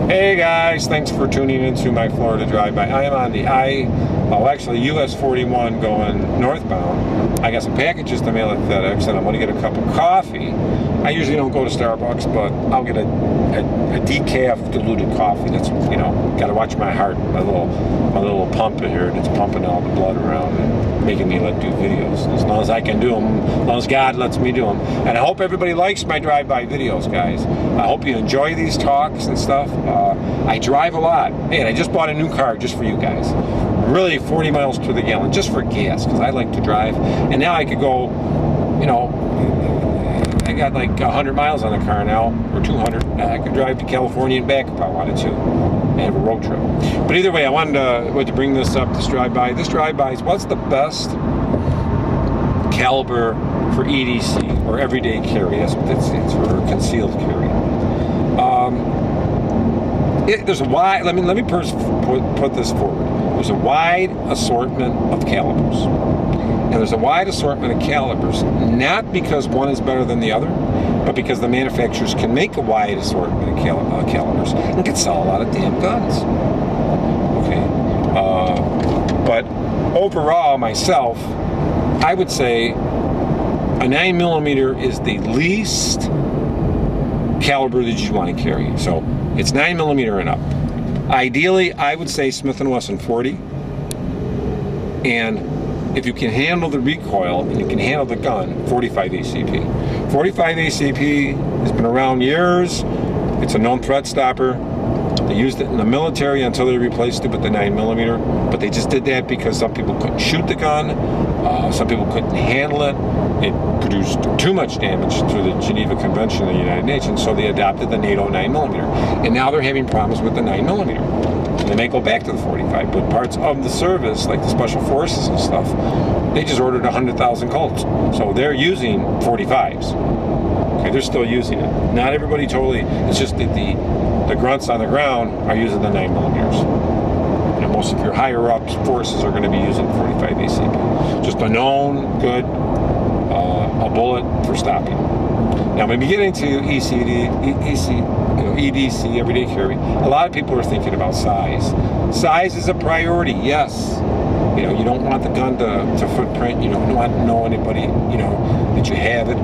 Hey guys, thanks for tuning into my Florida drive-by. I am on the actually US 41 going northbound. I got some packages to mail at FedEx and I'm going to get a cup of coffee. I usually don't go to Starbucks, but I'll get a decaf diluted coffee. That's, you know, got to watch my heart, my little pump in here that's pumping all the blood around and making me do videos. As long as I can do them, as long as God lets me do them. And I hope everybody likes my drive-by videos, guys. I hope you enjoy these talks and stuff. I drive a lot. Hey, and I just bought a new car just for you guys. Really 40 miles to the gallon just for gas, because I like to drive. And now I could go, you know, I got like 100 miles on the car now, or 200. I could drive to California and back if I wanted to, and have a road trip. But either way, I wanted to bring this up, this drive-by. This drive-by is what's the best caliber for EDC, or everyday carry. It's for concealed carry. There's a wide, let me first put this forward. There's a wide assortment of calibers. And there's a wide assortment of calibers, not because one is better than the other, but because the manufacturers can make a wide assortment of calibers and can sell a lot of damn guns. Okay. But overall, myself, I would say a 9mm is the least caliber that you want to carry. So it's 9mm and up. Ideally, I would say Smith & Wesson 40. And if you can handle the recoil and you can handle the gun, 45 ACP. 45 ACP has been around years. It's a known threat stopper. They used it in the military until they replaced it with the 9mm. But they just did that because some people couldn't shoot the gun. Some people couldn't handle it. It produced too much damage through the Geneva Convention of the United Nations, so they adopted the NATO 9mm. And now they're having problems with the 9mm. They may go back to the 45, but parts of the service, like the Special Forces and stuff, they just ordered 100,000 Colts. So they're using 45s. Okay, they're still using it. Not everybody totally, it's just that the grunts on the ground are using the 9mm. You know, most of your higher ups forces are going to be using 45 ACP. Just a known, good, a bullet for stopping. Now, when we get into EDC, everyday carry, a lot of people are thinking about size. Size is a priority, yes. You know, you don't want the gun to footprint. You don't want to know anybody, you know, that you have it.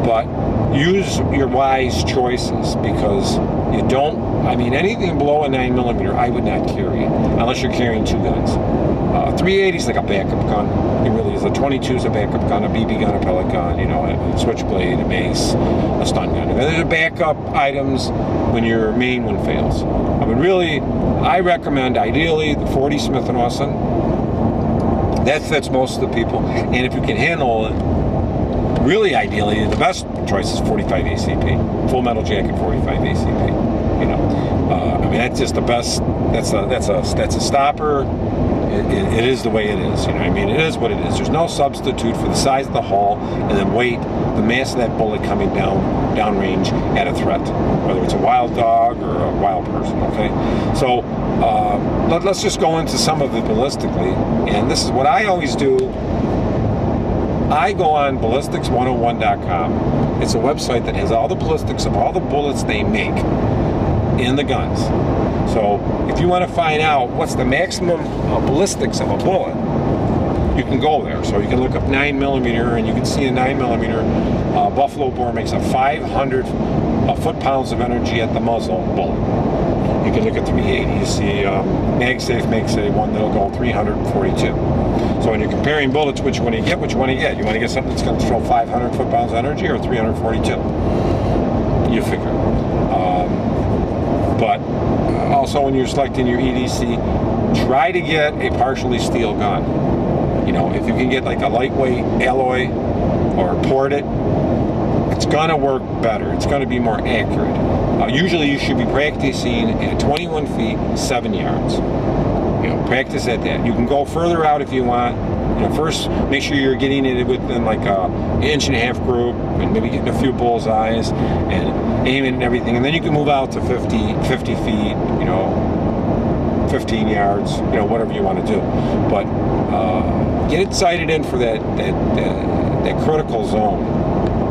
But use your wise choices, because you don't, I mean, anything below a 9mm I would not carry unless you're carrying two guns. 380 is like a backup gun. It really is. A 22 is a backup gun, a BB gun, a pellet gun, you know, a switchblade, a mace, a stun gun. And there's backup items when your main one fails. I mean, really, I recommend ideally the 40 Smith & Wesson. That fits most of the people. And if you can handle it, really ideally, the best choice is 45 ACP. Full metal jacket, 45 ACP. You know, I mean, that's just the best. That's a stopper. It is the way it is. You know, I mean, it is what it is. There's no substitute for the size of the hull and the weight, the mass of that bullet coming downrange at a threat, whether it's a wild dog or a wild person. Okay, so let's just go into some of it ballistically, and this is what I always do. I go on ballistics101.com. It's a website that has all the ballistics of all the bullets they make in the guns. So if you want to find out what's the maximum ballistics of a bullet, you can go there. So you can look up 9mm, and you can see a 9mm Buffalo bore makes a 500 foot-pounds of energy at the muzzle bullet. You can look at 380. You see MagSafe makes a one that'll go 342. So when you're comparing bullets, which one do you get? Which one do you get? You want to get something that's going to throw 500 foot-pounds of energy or 342? You figure. But also when you're selecting your EDC, try to get a partially steel gun. You know, if you can get like a lightweight alloy or ported, it's gonna work better. It's gonna be more accurate. Usually you should be practicing at 21 feet, 7 yards. You know, practice at that. You can go further out if you want. You know, first make sure you're getting it within like an inch-and-a-half group, and maybe getting a few bullseyes and aiming and everything, and then you can move out to 50 feet, you know, 15 yards, you know, whatever you want to do. But get it sighted in for that critical zone.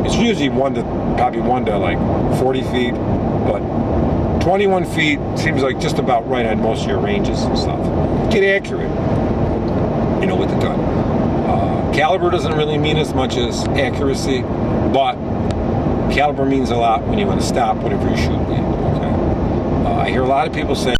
It's usually probably 1 to like 40 feet, but 21 feet seems like just about right on most of your ranges and stuff. Get accurate, you know, with the gun. Caliber doesn't really mean as much as accuracy, but caliber means a lot when you want to stop whatever you're shooting at, okay? I hear a lot of people saying